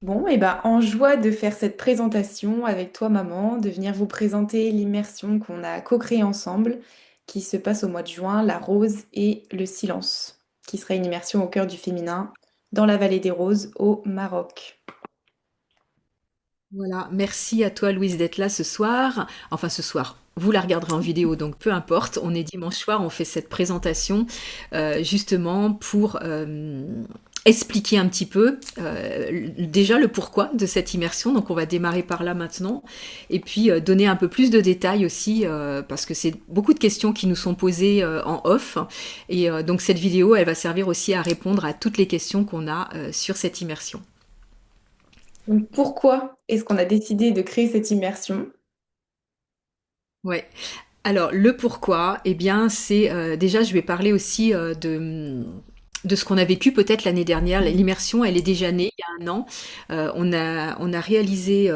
Bon, et ben, en joie de faire cette présentation avec toi, maman, de venir vous présenter l'immersion qu'on a co-créée ensemble, qui se passe au mois de juin, la rose et le silence, qui sera une immersion au cœur du féminin dans la vallée des roses au Maroc. Voilà, merci à toi Louise d'être là ce soir. Enfin ce soir, vous la regarderez en vidéo, donc peu importe. On est dimanche soir, on fait cette présentation justement pour expliquer un petit peu déjà le pourquoi de cette immersion. Donc on va démarrer par là maintenant. Et puis donner un peu plus de détails aussi, parce que c'est beaucoup de questions qui nous sont posées en off. Et donc cette vidéo, elle va servir aussi à répondre à toutes les questions qu'on a sur cette immersion. Donc, pourquoi est-ce qu'on a décidé de créer cette immersion? Ouais. Alors, le pourquoi, eh bien, c'est déjà, je vais parler aussi de ce qu'on a vécu peut-être l'année dernière. L'immersion, elle est déjà née il y a un an. On a réalisé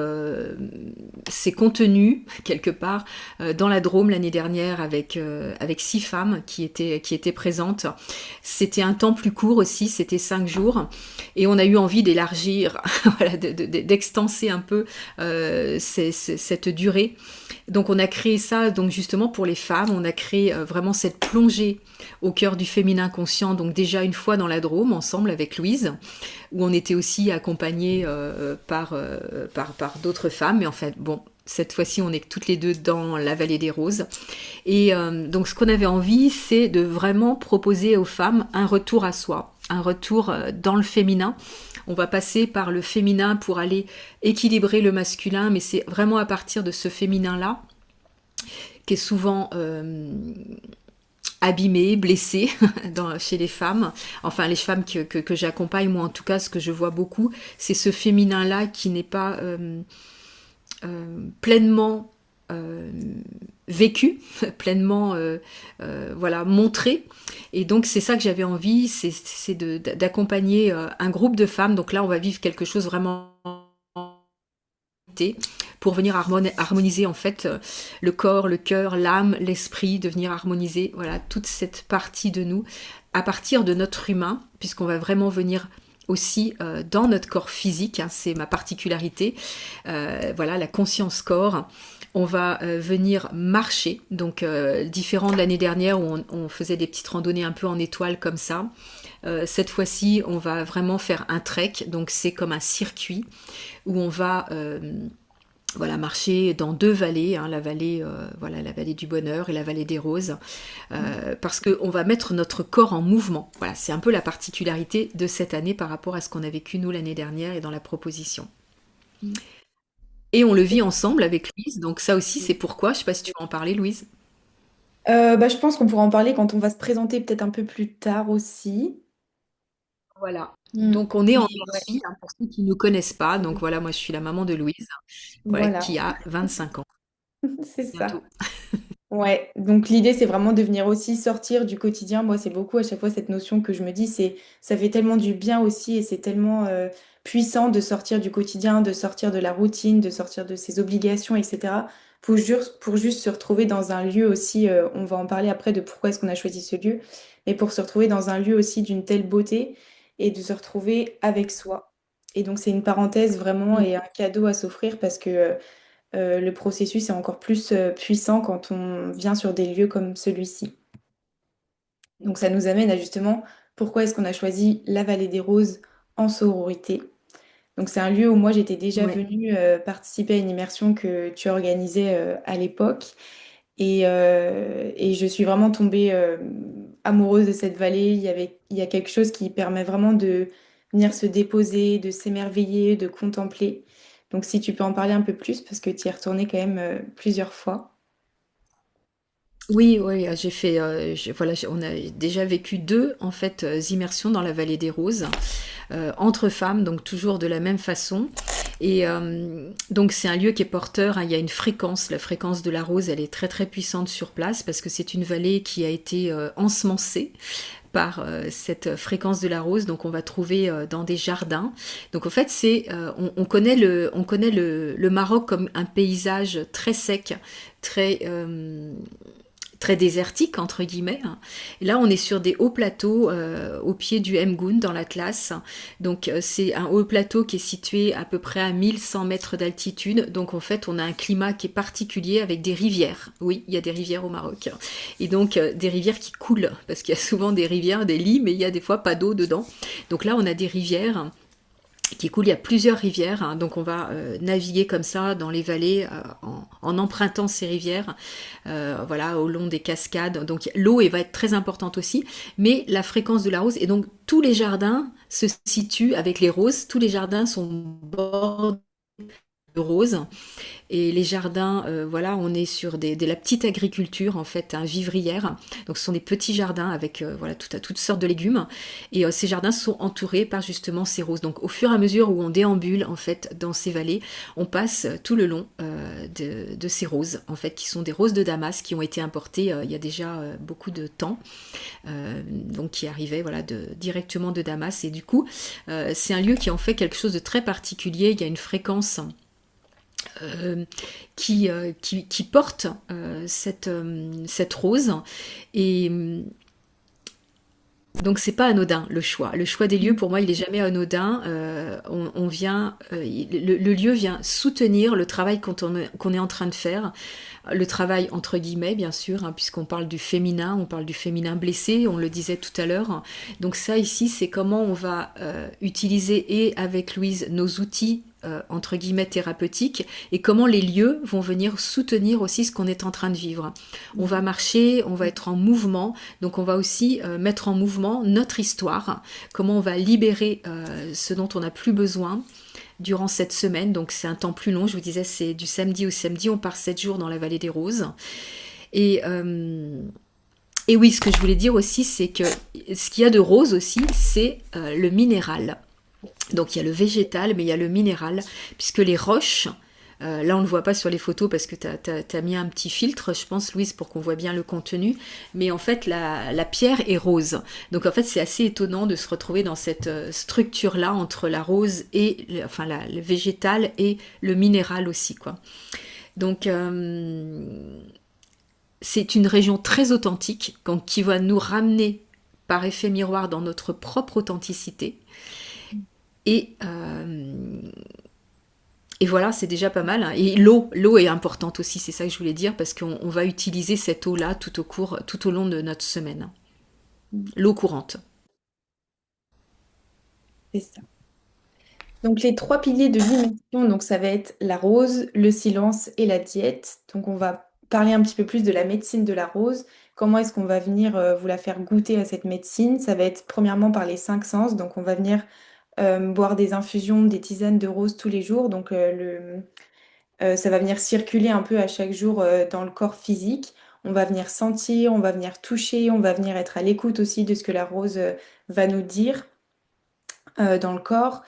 ces contenus quelque part dans la Drôme l'année dernière avec 6 femmes qui étaient présentes. C'était un temps plus court aussi, c'était 5 jours, et on a eu envie d'élargir, voilà, d'extenser un peu cette durée. Donc on a créé ça donc justement pour les femmes, on a créé vraiment cette plongée au cœur du féminin conscient, donc déjà une fois dans la Drôme ensemble avec Louise, où on était aussi accompagnés par d'autres femmes, mais en fait bon, cette fois-ci on est toutes les deux dans la vallée des roses. Et donc ce qu'on avait envie, c'est de vraiment proposer aux femmes un retour à soi, un retour dans le féminin. On va passer par le féminin pour aller équilibrer le masculin, mais c'est vraiment à partir de ce féminin-là qui est souvent abîmé, blessé chez les femmes. Enfin, les femmes que j'accompagne, moi en tout cas, ce que je vois beaucoup, c'est ce féminin-là qui n'est pas pleinement euh, vécu, pleinement voilà, montré. Et donc c'est ça que j'avais envie, c'est d'accompagner un groupe de femmes. Donc là, on va vivre quelque chose vraiment pour venir harmoniser en fait le corps, le cœur, l'âme, l'esprit, de venir harmoniser voilà toute cette partie de nous à partir de notre humain, puisqu'on va vraiment venir aussi dans notre corps physique, hein, c'est ma particularité, voilà la conscience corps. On va venir marcher, donc différent de l'année dernière où on faisait des petites randonnées un peu en étoile comme ça. Cette fois-ci, on va vraiment faire un trek, donc c'est comme un circuit où on va voilà, marcher dans 2 vallées, hein, la vallée, voilà, la vallée du bonheur et la vallée des roses, parce qu'on va mettre notre corps en mouvement. Voilà, c'est un peu la particularité de cette année par rapport à ce qu'on a vécu nous l'année dernière et dans la proposition. Et on le vit ensemble avec Louise, donc ça aussi c'est pourquoi, je sais pas si tu veux en parler Louise. Bah, je pense qu'on pourra en parler quand on va se présenter peut-être un peu plus tard aussi. Voilà. Mm. Donc on est en Mais ouais, Merci, hein, pour ceux qui ne nous connaissent pas. Donc voilà, moi je suis la maman de Louise, voilà, voilà, qui a 25 ans c'est ça. bientôt. Ouais, donc l'idée c'est vraiment de venir aussi sortir du quotidien. Moi, c'est beaucoup à chaque fois cette notion que je me dis, c'est ça fait tellement du bien aussi et c'est tellement puissant de sortir du quotidien, de sortir de la routine, de sortir de ses obligations, etc. Pour juste se retrouver dans un lieu aussi, on va en parler après de pourquoi est-ce qu'on a choisi ce lieu, mais pour se retrouver dans un lieu aussi d'une telle beauté et de se retrouver avec soi. Et donc c'est une parenthèse vraiment Mm. et un cadeau à s'offrir parce que le processus est encore plus puissant quand on vient sur des lieux comme celui-ci. Donc ça nous amène à justement pourquoi est-ce qu'on a choisi la Vallée des Roses en sororité. Donc c'est un lieu où moi j'étais déjà Ouais. venue participer à une immersion que tu organisais à l'époque et je suis vraiment tombée amoureuse de cette vallée. Il y a quelque chose qui permet vraiment de venir se déposer, de s'émerveiller, de contempler. Donc si tu peux en parler un peu plus, parce que tu y es retournée quand même plusieurs fois. Oui, oui, j'ai fait, voilà, on a déjà vécu deux en fait immersions dans la vallée des Roses entre femmes, donc toujours de la même façon. Et donc c'est un lieu qui est porteur, hein, il y a une fréquence, la fréquence de la rose, elle est très très puissante sur place parce que c'est une vallée qui a été ensemencée par cette fréquence de la rose, donc on va trouver dans des jardins. Donc en fait, on connaît le Maroc comme un paysage très sec, très très désertique entre guillemets, hein. Et là, on est sur des hauts plateaux au pied du Mgoun dans l'Atlas. Donc, c'est un haut plateau qui est situé à peu près à 1100 mètres d'altitude. Donc, en fait, on a un climat qui est particulier avec des rivières. Oui, il y a des rivières au Maroc. Et donc, des rivières qui coulent, parce qu'il y a souvent des rivières, des lits, mais il y a des fois pas d'eau dedans. Donc là, on a des rivières qui coule. Il y a plusieurs rivières, hein, donc on va naviguer comme ça dans les vallées en empruntant ces rivières, voilà, au long des cascades. Donc l'eau va être très importante aussi, mais la fréquence de la rose, et donc tous les jardins se situent avec les roses, tous les jardins sont bordés de roses. Et les jardins, voilà, on est sur de la petite agriculture, en fait, un vivrière. Donc, ce sont des petits jardins avec voilà, toutes sortes de légumes. Et ces jardins sont entourés par justement ces roses. Donc, au fur et à mesure où on déambule, en fait, dans ces vallées, on passe tout le long de ces roses, en fait, qui sont des roses de Damas qui ont été importées il y a déjà beaucoup de temps. Donc, qui arrivaient voilà, directement de Damas. Et du coup, c'est un lieu qui en fait quelque chose de très particulier. Il y a une fréquence euh, qui porte cette rose. Et donc c'est pas anodin le choix. Le choix des lieux pour moi il est jamais anodin. On vient, le lieu vient soutenir le travail qu'on est en train de faire, le travail entre guillemets bien sûr, hein, puisqu'on parle du féminin, on parle du féminin blessé, on le disait tout à l'heure. Donc ça ici c'est comment on va utiliser et avec Louise nos outils entre guillemets thérapeutiques et comment les lieux vont venir soutenir aussi ce qu'on est en train de vivre. On va marcher, on va être en mouvement, donc on va aussi mettre en mouvement notre histoire, comment on va libérer ce dont on n'a plus besoin durant cette semaine. Donc c'est un temps plus long, je vous disais c'est du samedi au samedi, on part 7 jours dans la vallée des roses. Et, euh, et oui, ce que je voulais dire aussi, c'est que ce qu'il y a de rose aussi, c'est le minéral. Donc il y a le végétal, mais il y a le minéral, puisque les roches, là on ne le voit pas sur les photos parce que tu as mis un petit filtre, je pense Louise, pour qu'on voit bien le contenu, mais en fait la pierre est rose. Donc en fait c'est assez étonnant de se retrouver dans cette structure-là entre la rose et enfin le végétal et le minéral aussi, quoi. Donc c'est une région très authentique donc, qui va nous ramener par effet miroir dans notre propre authenticité. Et, euh, et voilà, c'est déjà pas mal, hein. Et l'eau est importante aussi, c'est ça que je voulais dire, parce qu'on va utiliser cette eau-là tout au long de notre semaine. L'eau courante. C'est ça. Donc les trois piliers de l'immersion, donc ça va être la rose, le silence et la diète. Donc on va parler un petit peu plus de la médecine de la rose. Comment est-ce qu'on va venir vous la faire goûter à cette médecine? Ça va être premièrement par les cinq sens. Donc on va venir boire des infusions, des tisanes de rose tous les jours. Donc ça va venir circuler un peu à chaque jour dans le corps physique. On va venir sentir, on va venir toucher, on va venir être à l'écoute aussi de ce que la rose va nous dire dans le corps.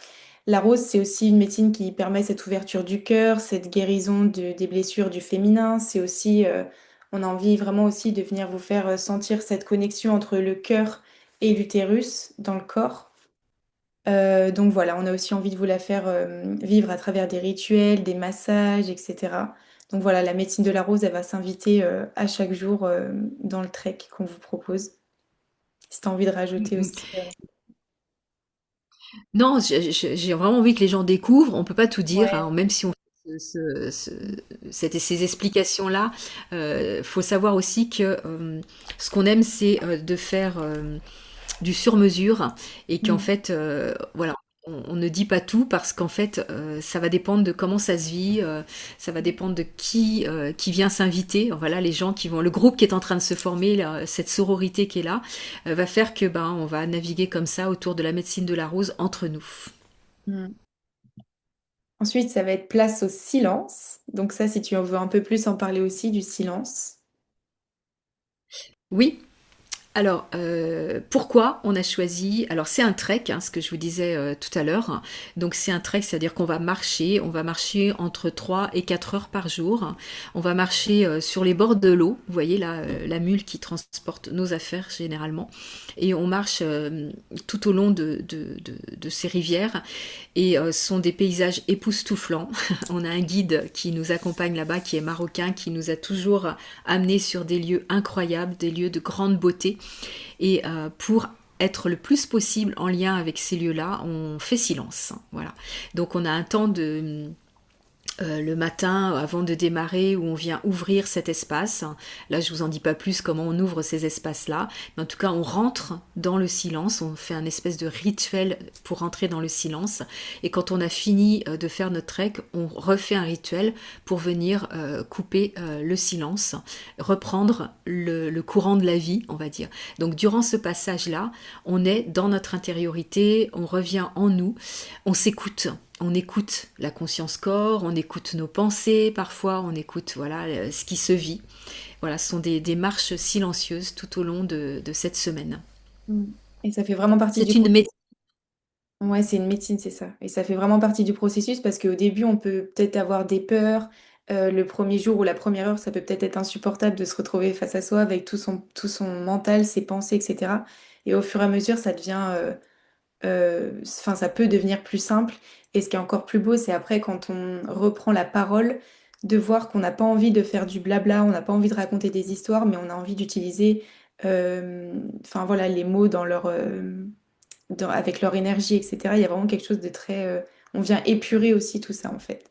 La rose, c'est aussi une médecine qui permet cette ouverture du cœur, cette guérison des blessures du féminin. C'est aussi, on a envie vraiment aussi de venir vous faire sentir cette connexion entre le cœur et l'utérus dans le corps. Donc voilà, on a aussi envie de vous la faire vivre à travers des rituels, des massages, etc. Donc voilà, la médecine de la rose, elle va s'inviter à chaque jour dans le trek qu'on vous propose. Si tu as envie de rajouter aussi. Non, j'ai vraiment envie que les gens découvrent. On peut pas tout dire, Ouais. hein, même si on fait ces explications-là. Faut savoir aussi que ce qu'on aime, c'est de faire du sur-mesure et qu'en Mm. fait, voilà, on ne dit pas tout parce qu'en fait, ça va dépendre de comment ça se vit, ça va dépendre de qui vient s'inviter. Voilà, les gens qui vont, le groupe qui est en train de se former, là, cette sororité qui est là, va faire que ben, on va naviguer comme ça autour de la médecine de la rose entre nous. Mm. Ensuite, ça va être place au silence. Donc ça, si tu en veux un peu plus en parler aussi du silence. Oui. Alors, pourquoi on a choisi? Alors, c'est un trek, hein, ce que je vous disais tout à l'heure. Donc, c'est un trek, c'est-à-dire qu'on va marcher. On va marcher entre 3 et 4 heures par jour. On va marcher sur les bords de l'eau. Vous voyez là, la mule qui transporte nos affaires généralement. Et on marche tout au long de ces rivières. Et ce sont des paysages époustouflants. On a un guide qui nous accompagne là-bas, qui est marocain, qui nous a toujours amenés sur des lieux incroyables, des lieux de grande beauté. Et pour être le plus possible en lien avec ces lieux-là, on fait silence. Voilà. Donc on a un temps de le matin avant de démarrer où on vient ouvrir cet espace. Là, je vous en dis pas plus comment on ouvre ces espaces-là, mais en tout cas, on rentre dans le silence, on fait un espèce de rituel pour rentrer dans le silence. Et quand on a fini de faire notre trek, on refait un rituel pour venir couper le silence, reprendre le courant de la vie, on va dire. Donc, durant ce passage-là, on est dans notre intériorité, on revient en nous, on s'écoute. On écoute la conscience corps, on écoute nos pensées parfois, on écoute voilà ce qui se vit. Voilà, ce sont des marches silencieuses tout au long de cette semaine. Mm. Et ça fait vraiment partie C'est du une méthode. processus. Ouais, c'est une médecine, c'est ça. Et ça fait vraiment partie du processus parce qu'au début, on peut peut-être avoir des peurs. Le premier jour ou la première heure, ça peut peut-être être insupportable de se retrouver face à soi avec tout son mental, ses pensées, etc. Et au fur et à mesure, ça devient, enfin, ça peut devenir plus simple. Et ce qui est encore plus beau, c'est après quand on reprend la parole, de voir qu'on n'a pas envie de faire du blabla, on n'a pas envie de raconter des histoires, mais on a envie d'utiliser, enfin voilà, les mots avec leur énergie, etc. Il y a vraiment quelque chose de très, on vient épurer aussi tout ça en fait.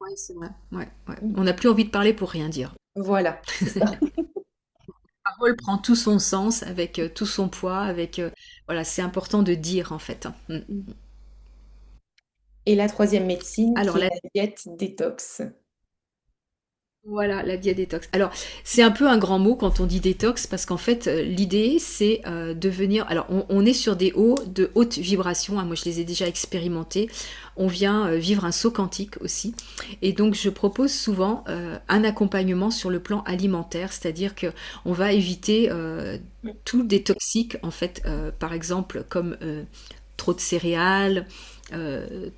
Ouais, c'est vrai. Ouais, ouais. Mm. On n'a plus envie de parler pour rien dire. Voilà, c'est ça. La parole prend tout son sens avec tout son poids, avec voilà, c'est important de dire en fait. Mm. Mm. Et la troisième médecine, Alors qui est la la diète détox. Voilà, la diadétox. Alors, c'est un peu un grand mot quand on dit détox, parce qu'en fait, l'idée, c'est de venir. Alors, on est sur des hauts de haute vibration, hein, moi, je les ai déjà expérimentés. On vient vivre un saut quantique aussi. Et donc, je propose souvent un accompagnement sur le plan alimentaire, c'est-à-dire que on va éviter tout des toxiques, en fait, par exemple, comme trop de céréales,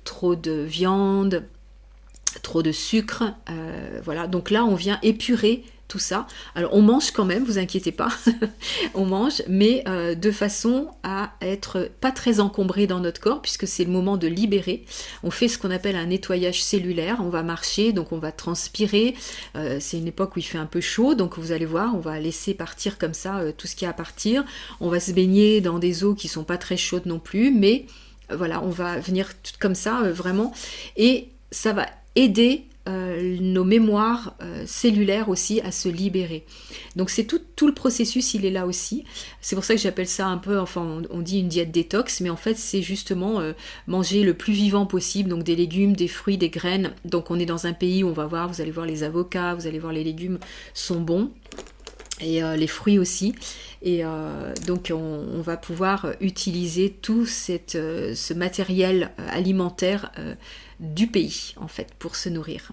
trop de viande, trop de sucre, voilà. Donc là, on vient épurer tout ça. Alors on mange quand même, vous inquiétez pas, on mange, mais de façon à être pas très encombré dans notre corps, puisque c'est le moment de libérer. On fait ce qu'on appelle un nettoyage cellulaire. On va marcher, donc on va transpirer. C'est une époque où il fait un peu chaud, donc vous allez voir, on va laisser partir comme ça tout ce qui a à partir. On va se baigner dans des eaux qui sont pas très chaudes non plus, mais voilà, on va venir comme ça vraiment, et ça va aider nos mémoires cellulaires aussi à se libérer. Donc c'est tout le processus, il est là aussi. C'est pour ça que j'appelle ça un peu, enfin on dit une diète détox, mais en fait c'est justement manger le plus vivant possible, donc des légumes, des fruits, des graines. Donc on est dans un pays où on va voir, vous allez voir les avocats, vous allez voir les légumes sont bons et les fruits aussi. Et donc on va pouvoir utiliser tout ce matériel alimentaire du pays en fait pour se nourrir.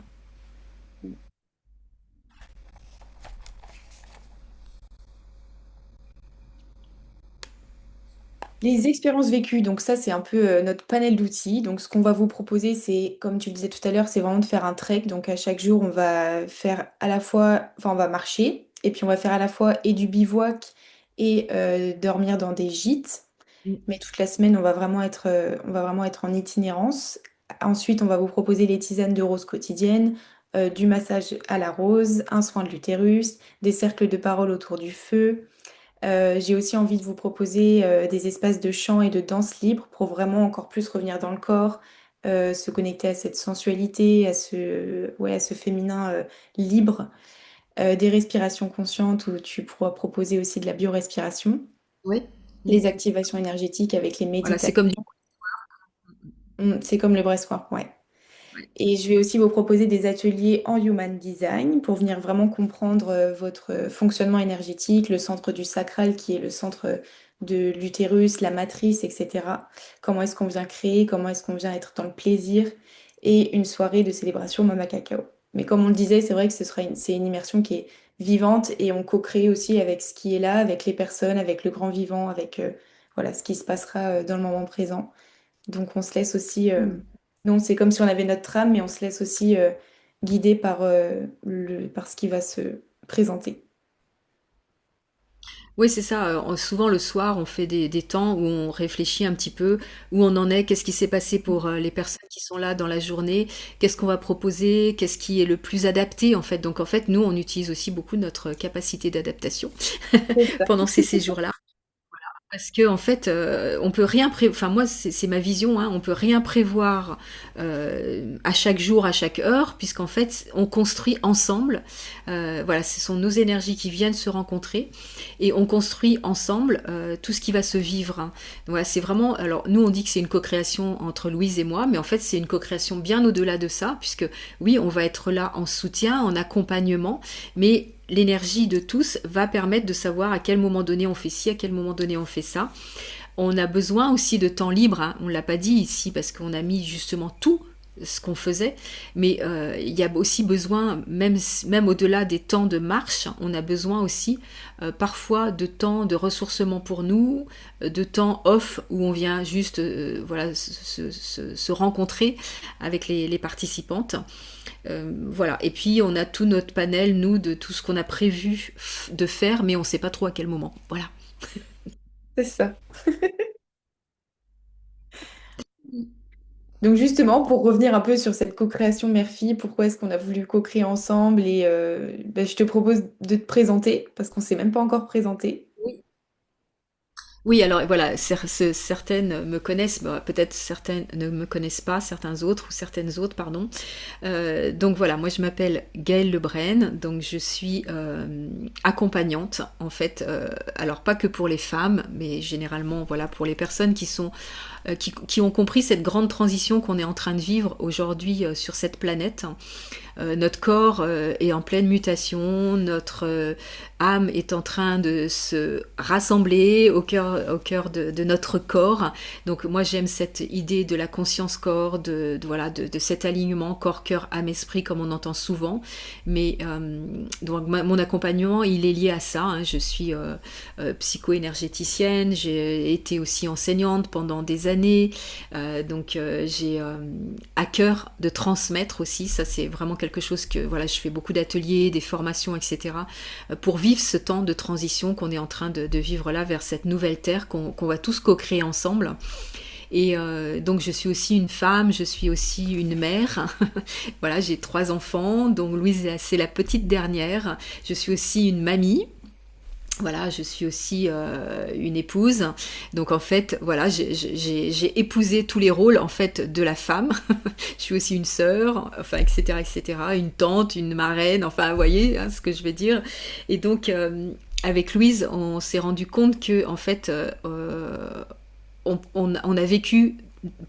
Les expériences vécues, donc ça c'est un peu notre panel d'outils. Donc ce qu'on va vous proposer, c'est, comme tu le disais tout à l'heure, c'est vraiment de faire un trek. Donc à chaque jour, on va faire à la fois, enfin on va marcher, et puis on va faire à la fois et du bivouac et dormir dans des gîtes. Mais toute la semaine, on va vraiment être en itinérance. Ensuite, on va vous proposer les tisanes de rose quotidiennes, du massage à la rose, un soin de l'utérus, des cercles de parole autour du feu. J'ai aussi envie de vous proposer des espaces de chant et de danse libre pour vraiment encore plus revenir dans le corps, se connecter à cette sensualité, à ce féminin libre. Des respirations conscientes où tu pourras proposer aussi de la biorespiration, Oui. les activations énergétiques avec les Voilà, c'est méditations. comme du. C'est comme le bressoir, ouais. Et je vais aussi vous proposer des ateliers en Human Design pour venir vraiment comprendre votre fonctionnement énergétique, le centre du sacral qui est le centre de l'utérus, la matrice, etc. Comment est-ce qu'on vient créer, comment est-ce qu'on vient être dans le plaisir et une soirée de célébration Mama Cacao. Mais comme on le disait, c'est vrai que c'est une immersion qui est vivante et on co-crée aussi avec ce qui est là, avec les personnes, avec le grand vivant, avec voilà, ce qui se passera dans le moment présent. Donc on se laisse aussi, non, c'est comme si on avait notre âme, mais on se laisse aussi guider par, par ce qui va se présenter. Oui, c'est ça. Souvent le soir, on fait des temps où on réfléchit un petit peu, où on en est, qu'est-ce qui s'est passé pour les personnes qui sont là dans la journée, qu'est-ce qu'on va proposer, qu'est-ce qui est le plus adapté en fait. Donc en fait, nous, on utilise aussi beaucoup notre capacité d'adaptation C'est ça. pendant ces séjours-là. Parce que en fait, on peut rien prévoir. Enfin moi, c'est ma vision. Hein, on peut rien prévoir à chaque jour, à chaque heure, puisqu'en fait, on construit ensemble. Voilà, ce sont nos énergies qui viennent se rencontrer et on construit ensemble tout ce qui va se vivre. Hein. Voilà, c'est vraiment. Alors nous, on dit que c'est une co-création entre Louise et moi, mais en fait, c'est une co-création bien au-delà de ça, puisque oui, on va être là en soutien, en accompagnement, mais l'énergie de tous va permettre de savoir à quel moment donné on fait ci, à quel moment donné on fait ça. On a besoin aussi de temps libre, hein. On ne l'a pas dit ici parce qu'on a mis justement tout ce qu'on faisait, mais il y a aussi besoin, même au-delà des temps de marche, on a besoin aussi parfois de temps de ressourcement pour nous, de temps off où on vient juste voilà, se rencontrer avec les participantes. Voilà. Et puis on a tout notre panel, nous, de tout ce qu'on a prévu de faire, mais on ne sait pas trop à quel moment. Voilà. C'est ça. Donc justement, pour revenir un peu sur cette co-création mère-fille, pourquoi est-ce qu'on a voulu co-créer ensemble et ben, je te propose de te présenter parce qu'on s'est même pas encore présenté. Oui, alors voilà, certaines me connaissent, bah, peut-être certaines ne me connaissent pas, certains autres ou certaines autres, pardon. Donc voilà, moi je m'appelle Gaëlle Lebraine, donc je suis accompagnante en fait, alors pas que pour les femmes, mais généralement voilà pour les personnes qui ont compris cette grande transition qu'on est en train de vivre aujourd'hui sur cette planète. Notre corps est en pleine mutation, notre âme est en train de se rassembler au cœur de notre corps. Donc moi j'aime cette idée de la conscience corps, voilà, de cet alignement corps, cœur, âme, esprit comme on entend souvent. Mais donc mon accompagnement il est lié à ça. Hein. Je suis psycho-énergéticienne, j'ai été aussi enseignante pendant des années, donc j'ai à cœur de transmettre aussi. Ça c'est vraiment quelque chose que voilà, je fais beaucoup d'ateliers, des formations, etc. Pour vivre ce temps de transition qu'on est en train de vivre là vers cette nouvelle terre qu'on va tous co-créer ensemble. Et donc je suis aussi une femme, je suis aussi une mère. Voilà, j'ai 3 enfants, donc Louise c'est la petite dernière. Je suis aussi une mamie. Voilà, je suis aussi une épouse. Donc en fait, voilà, j'ai épousé tous les rôles en fait de la femme. Je suis aussi une sœur, enfin etc etc. Une tante, une marraine, enfin vous voyez hein, ce que je veux dire. Et donc avec Louise, on s'est rendu compte que en fait, on a vécu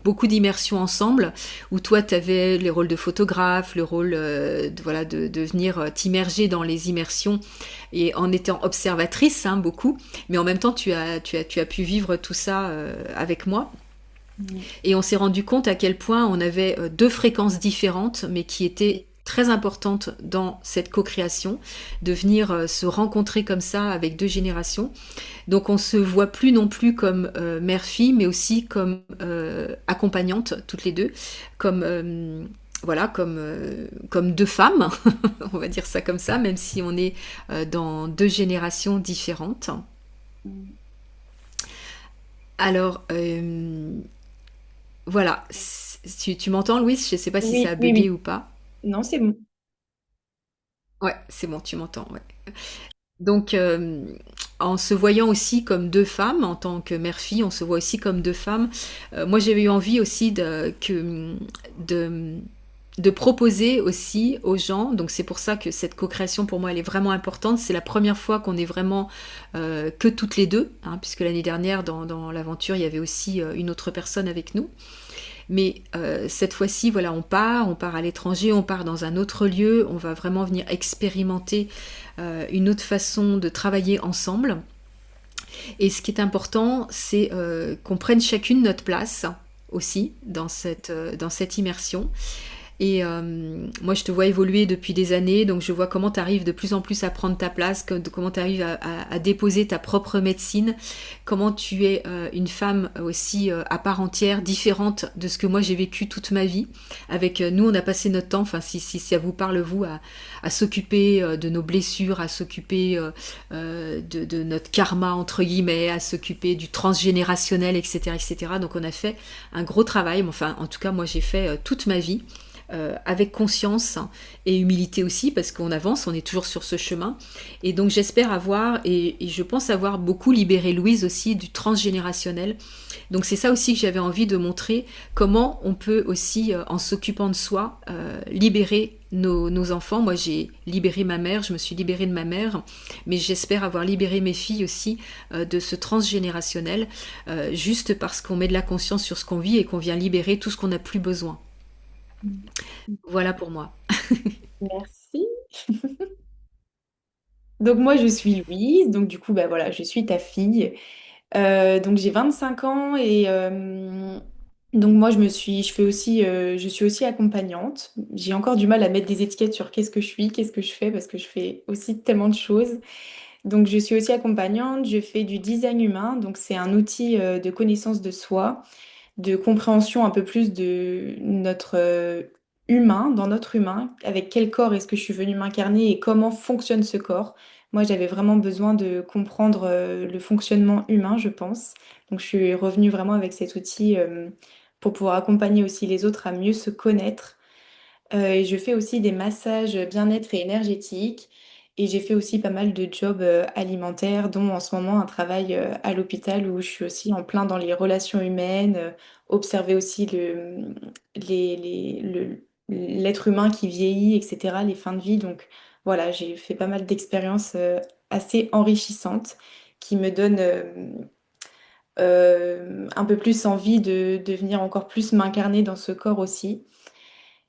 beaucoup d'immersions ensemble, où toi tu avais les rôles de photographe, le rôle voilà, de venir t'immerger dans les immersions et en étant observatrice hein, beaucoup, mais en même temps tu as pu vivre tout ça avec moi. Mm. Et on s'est rendu compte à quel point on avait 2 fréquences différentes, mais qui étaient très importantes dans cette co-création, de venir se rencontrer comme ça avec 2 générations. Donc on se voit plus non plus comme mère-fille, mais aussi comme accompagnante, toutes les deux, comme voilà, comme 2 femmes, on va dire ça comme ça, même si on est dans 2 générations différentes. Mm. Alors, voilà, tu m'entends, Louise? Je ne sais pas si ça Oui, a oui, bugué oui. ou pas. Non, c'est bon. Ouais, c'est bon, tu m'entends. Ouais. Donc, en se voyant aussi comme 2 femmes, en tant que mère-fille, on se voit aussi comme 2 femmes. Moi, j'avais eu envie aussi de, de proposer aussi aux gens, donc c'est pour ça que cette co-création pour moi elle est vraiment importante. C'est la première fois qu'on est vraiment que toutes les deux, hein, puisque l'année dernière dans l'aventure il y avait aussi une autre personne avec nous. Mais cette fois-ci, voilà, on part à l'étranger, on part dans un autre lieu, on va vraiment venir expérimenter une autre façon de travailler ensemble. Et ce qui est important, c'est qu'on prenne chacune notre place aussi dans cette immersion Et moi, je te vois évoluer depuis des années, donc je vois comment tu arrives de plus en plus à prendre ta place, comment tu arrives à déposer ta propre médecine, comment tu es une femme aussi à part entière, différente de ce que moi j'ai vécu toute ma vie. Avec nous, on a passé notre temps, enfin si ça vous parle vous, à s'occuper de nos blessures, à s'occuper de notre karma entre guillemets, à s'occuper du transgénérationnel, etc., etc. Donc on a fait un gros travail. Enfin, en tout cas, moi j'ai fait toute ma vie avec conscience et humilité aussi, parce qu'on avance, on est toujours sur ce chemin. Et donc j'espère avoir, et je pense avoir beaucoup libéré Louise aussi du transgénérationnel. Donc c'est ça aussi que j'avais envie de montrer, comment on peut aussi, en s'occupant de soi, libérer nos enfants. Moi j'ai libéré ma mère, je me suis libérée de ma mère, mais j'espère avoir libéré mes filles aussi de ce transgénérationnel, juste parce qu'on met de la conscience sur ce qu'on vit et qu'on vient libérer tout ce qu'on n'a plus besoin. Voilà pour moi. Merci. Donc moi je suis Louise, donc du coup bah voilà, je suis ta fille. Donc j'ai 25 ans et donc moi je fais aussi, je suis aussi accompagnante. J'ai encore du mal à mettre des étiquettes sur qu'est-ce que je suis, qu'est-ce que je fais parce que je fais aussi tellement de choses. Donc je suis aussi accompagnante, je fais du design humain, donc c'est un outil de connaissance de soi, de compréhension un peu plus de notre humain, dans notre humain, avec quel corps est-ce que je suis venue m'incarner et comment fonctionne ce corps. Moi, j'avais vraiment besoin de comprendre le fonctionnement humain, je pense. Donc, je suis revenue vraiment avec cet outil pour pouvoir accompagner aussi les autres à mieux se connaître et je fais aussi des massages bien-être et énergétiques. Et j'ai fait aussi pas mal de jobs alimentaires, dont en ce moment un travail à l'hôpital où je suis aussi en plein dans les relations humaines, observer aussi l'être humain qui vieillit, etc., les fins de vie. Donc voilà, j'ai fait pas mal d'expériences assez enrichissantes qui me donnent un peu plus envie de venir encore plus m'incarner dans ce corps aussi.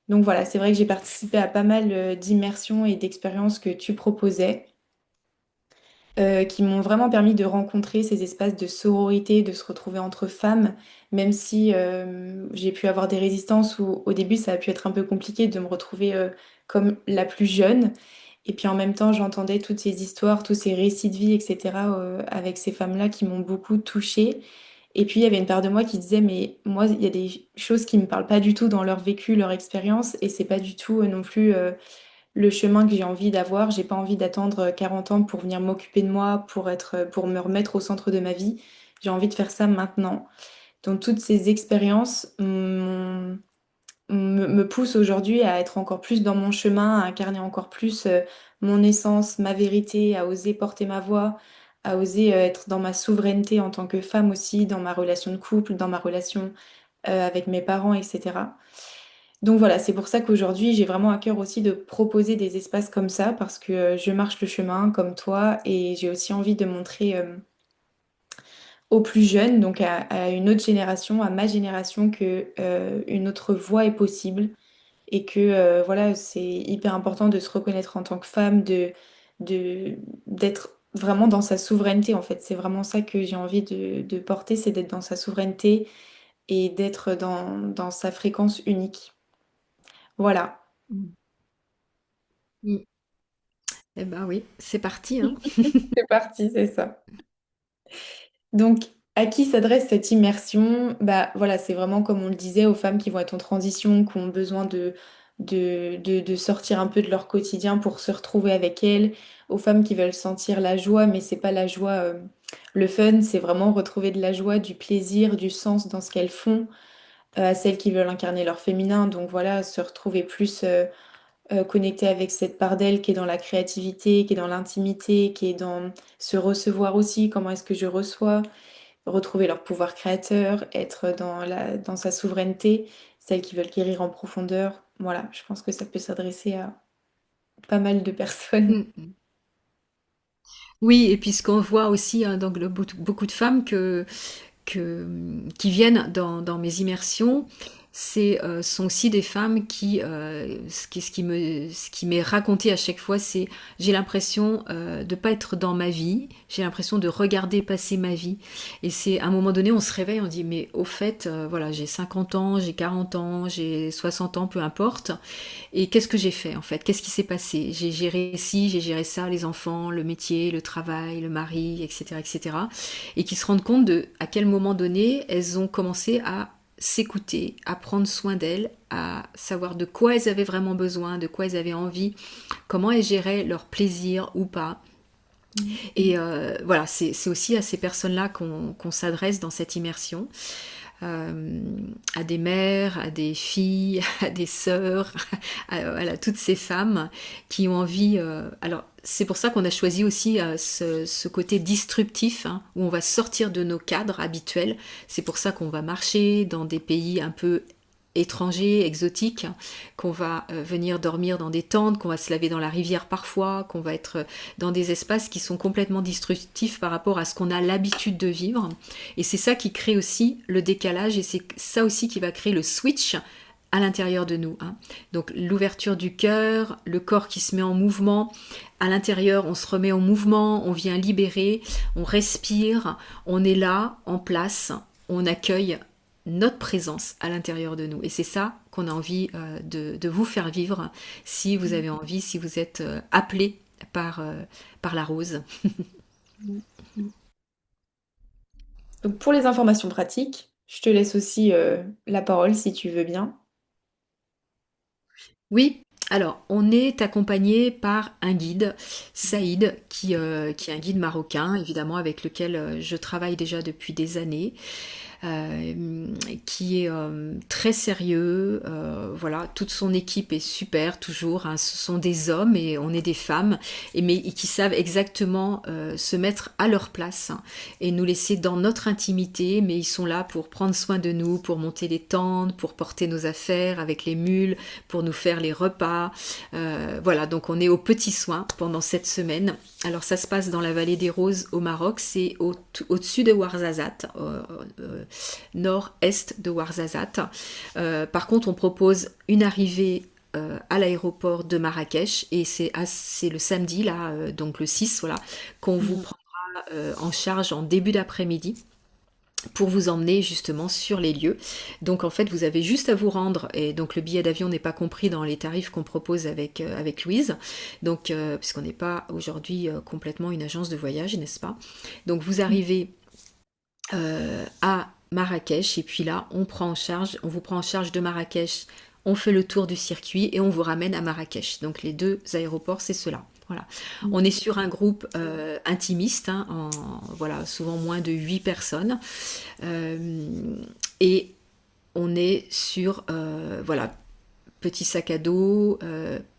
Donc voilà, c'est vrai que j'ai participé à pas mal d'immersions et d'expériences que tu proposais, qui m'ont vraiment permis de rencontrer ces espaces de sororité, de se retrouver entre femmes, même si j'ai pu avoir des résistances où au début ça a pu être un peu compliqué de me retrouver comme la plus jeune. Et puis en même temps, j'entendais toutes ces histoires, tous ces récits de vie, etc., avec ces femmes-là qui m'ont beaucoup touchée. Et puis il y avait une part de moi qui disait, mais moi, il y a des choses qui me parlent pas du tout dans leur vécu, leur expérience, et c'est pas du tout non plus le chemin que j'ai envie d'avoir. J'ai pas envie d'attendre 40 ans pour venir m'occuper de moi, pour être, pour me remettre au centre de ma vie. J'ai envie de faire ça maintenant. Donc toutes ces expériences me poussent aujourd'hui à être encore plus dans mon chemin, à incarner encore plus mon essence, ma vérité, à oser porter ma voix, à oser être dans ma souveraineté en tant que femme aussi, dans ma relation de couple, dans ma relation avec mes parents, etc. Donc voilà, c'est pour ça qu'aujourd'hui, j'ai vraiment à cœur aussi de proposer des espaces comme ça, parce que je marche le chemin comme toi, et j'ai aussi envie de montrer aux plus jeunes, donc à une autre génération, à ma génération, que une autre voie est possible, et que voilà, c'est hyper important de se reconnaître en tant que femme, d'être vraiment dans sa souveraineté, en fait. C'est vraiment ça que j'ai envie de porter, c'est d'être dans sa souveraineté et d'être dans sa fréquence unique. Voilà. Mm. Mm. Eh ben oui, c'est parti, hein. C'est parti, c'est ça. Donc, à qui s'adresse cette immersion? Bah voilà, c'est vraiment comme on le disait, aux femmes qui vont être en transition, qui ont besoin de sortir un peu de leur quotidien pour se retrouver avec elles, aux femmes qui veulent sentir la joie, mais c'est pas la joie, le fun, c'est vraiment retrouver de la joie, du plaisir, du sens dans ce qu'elles font, à celles qui veulent incarner leur féminin, donc voilà, se retrouver plus connectées avec cette part d'elles qui est dans la créativité, qui est dans l'intimité, qui est dans se recevoir aussi, comment est-ce que je reçois retrouver leur pouvoir créateur, être dans sa souveraineté, celles qui veulent guérir en profondeur. Voilà, je pense que ça peut s'adresser à pas mal de personnes. Mm, mm. Oui, et puis ce qu'on voit aussi, hein, donc beaucoup de femmes qui viennent dans mes immersions. sont aussi des femmes ce qui m'est raconté à chaque fois, c'est j'ai l'impression de pas être dans ma vie, j'ai l'impression de regarder passer ma vie. Et c'est à un moment donné, on se réveille, on dit mais au fait, voilà, j'ai 50 ans, j'ai 40 ans, j'ai 60 ans, peu importe. Et qu'est-ce que j'ai fait en fait? Qu'est-ce qui s'est passé? J'ai géré ci, j'ai géré ça, les enfants, le métier, le travail, le mari, etc., etc. Et cetera. Et qui se rendent compte de à quel moment donné elles ont commencé à s'écouter, à prendre soin d'elles, à savoir de quoi elles avaient vraiment besoin, de quoi elles avaient envie, comment elles géraient leur plaisir ou pas. Mm. Et voilà, c'est aussi à ces personnes-là qu'on s'adresse dans cette immersion, euh, à des mères, à des filles, à des sœurs, à toutes ces femmes qui ont envie. Alors, c'est pour ça qu'on a choisi aussi ce côté disruptif, hein, où on va sortir de nos cadres habituels. C'est pour ça qu'on va marcher dans des pays un peu étrangers, exotiques, qu'on va venir dormir dans des tentes, qu'on va se laver dans la rivière parfois, qu'on va être dans des espaces qui sont complètement disruptifs par rapport à ce qu'on a l'habitude de vivre. Et c'est ça qui crée aussi le décalage et c'est ça aussi qui va créer le switch à l'intérieur de nous, hein. Donc l'ouverture du cœur, le corps qui se met en mouvement, à l'intérieur on se remet en mouvement, on vient libérer, on respire, on est là, en place, on accueille notre présence à l'intérieur de nous. Et c'est ça qu'on a envie de vous faire vivre si vous avez envie, si vous êtes appelé par la rose. Mm. Donc pour les informations pratiques, je te laisse aussi la parole si tu veux bien. Oui, alors on est accompagné par un guide, Saïd, qui est un guide marocain, évidemment, avec lequel je travaille déjà depuis des années, qui est très sérieux. Voilà, toute son équipe est super toujours, hein. Ce sont des hommes et on est des femmes, mais qui savent exactement se mettre à leur place, hein, et nous laisser dans notre intimité. Mais ils sont là pour prendre soin de nous, pour monter les tentes, pour porter nos affaires avec les mules, pour nous faire les repas. Voilà, donc on est aux petits soins pendant cette semaine. Alors ça se passe dans la vallée des Roses au Maroc, c'est au-dessus de Ouarzazate, nord-est de Ouarzazate. Par contre, on propose une arrivée à l'aéroport de Marrakech et c'est le samedi, là, donc le 6, voilà, qu'on vous Mm. prendra en charge en début d'après-midi pour vous emmener justement sur les lieux. Donc en fait, vous avez juste à vous rendre, et donc le billet d'avion n'est pas compris dans les tarifs qu'on propose avec Louise, donc puisqu'on n'est pas aujourd'hui complètement une agence de voyage, n'est-ce pas? Donc vous arrivez à Marrakech et puis là, on vous prend en charge de Marrakech, on fait le tour du circuit et on vous ramène à Marrakech. Donc les deux aéroports, c'est cela. Voilà. On est sur un groupe intimiste, hein, voilà, souvent moins de 8 personnes. Euh, et on est sur, voilà, petit sac à dos,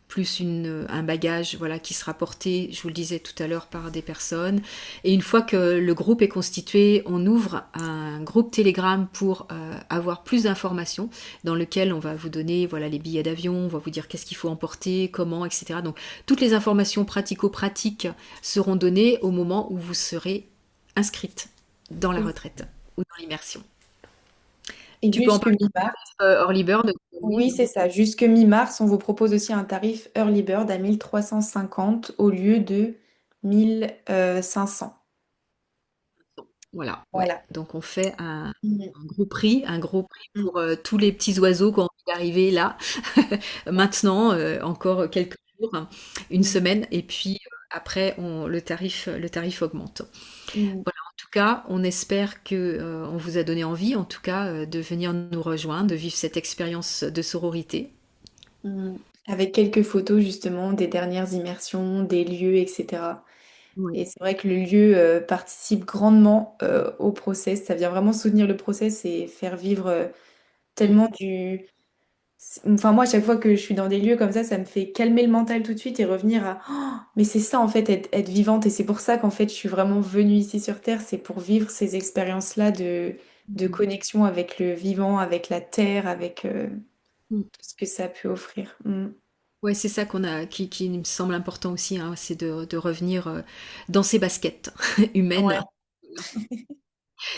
plus un bagage, voilà, qui sera porté, je vous le disais tout à l'heure, par des personnes. Et une fois que le groupe est constitué, on ouvre un groupe Telegram pour avoir plus d'informations, dans lequel on va vous donner, voilà, les billets d'avion, on va vous dire qu'est-ce qu'il faut emporter, comment, etc. Donc toutes les informations pratico-pratiques seront données au moment où vous serez inscrite dans la retraite ou dans l'immersion. Et Tu peux en jusque parler mi-mars, early bird? Oui. oui, c'est ça. Jusque mi-mars, on vous propose aussi un tarif Early Bird à 1350 au lieu de 1500. Voilà, ouais. Voilà. Donc on fait Mm. un gros prix Mm. pour tous les petits oiseaux qui ont envie d'arriver là, maintenant, encore quelques jours, hein, une Mm. semaine, et puis après le tarif augmente. Mm. Voilà, en tout cas, on espère que on vous a donné envie, en tout cas, de venir nous rejoindre, de vivre cette expérience de sororité. Mm. Avec quelques photos justement des dernières immersions, des lieux, etc. Oui. Et c'est vrai que le lieu participe grandement au process. Ça vient vraiment soutenir le process et faire vivre tellement du... Enfin, moi, à chaque fois que je suis dans des lieux comme ça me fait calmer le mental tout de suite et revenir à... Oh, mais c'est ça, en fait, être vivante. Et c'est pour ça qu'en fait, je suis vraiment venue ici sur Terre. C'est pour vivre ces expériences-là de connexion avec le vivant, avec la terre, avec tout ce que ça peut offrir. Mm. Ouais, c'est ça qui me semble important aussi, hein, c'est de revenir dans ses baskets Ouais. humaines.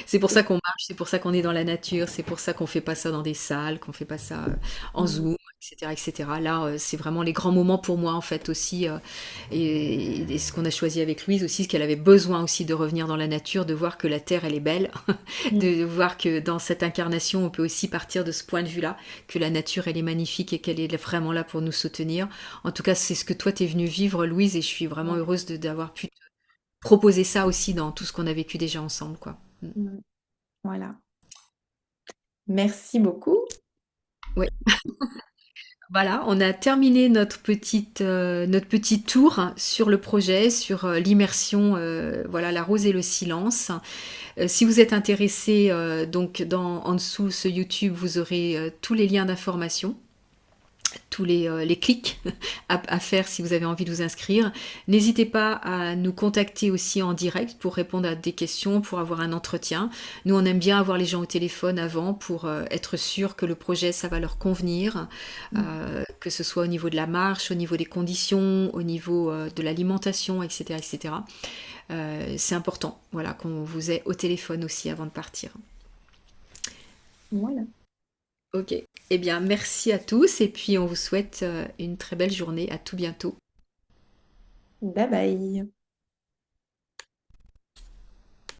C'est pour ça qu'on marche, c'est pour ça qu'on est dans la nature, c'est pour ça qu'on fait pas ça dans des salles, qu'on fait pas ça en Mm. Zoom, etc., etc. Là, c'est vraiment les grands moments pour moi en fait aussi, et ce qu'on a choisi avec Louise aussi, c'est qu'elle avait besoin aussi de revenir dans la nature, de voir que la terre elle est belle, Mm. de voir que dans cette incarnation on peut aussi partir de ce point de vue-là, que la nature elle est magnifique et qu'elle est vraiment là pour nous soutenir. En tout cas, c'est ce que toi t'es venue vivre, Louise, et je suis vraiment Ouais. heureuse d'avoir pu te proposer ça aussi dans tout ce qu'on a vécu déjà ensemble, quoi. Mm. Mm. Voilà. Merci beaucoup. Ouais. Voilà, on a terminé notre petit tour sur le projet, sur l'immersion, voilà, la rose et le silence. Si vous êtes intéressé, donc en dessous ce YouTube, vous aurez tous les liens d'information, tous les clics à faire si vous avez envie de vous inscrire. N'hésitez pas à nous contacter aussi en direct pour répondre à des questions, pour avoir un entretien. Nous, on aime bien avoir les gens au téléphone avant pour être sûr que le projet, ça va leur convenir, Mm. que ce soit au niveau de la marche, au niveau des conditions, au niveau de l'alimentation, etc. etc. C'est important, voilà, qu'on vous ait au téléphone aussi avant de partir. Voilà. Ok, eh bien merci à tous et puis on vous souhaite une très belle journée. À tout bientôt. Bye bye.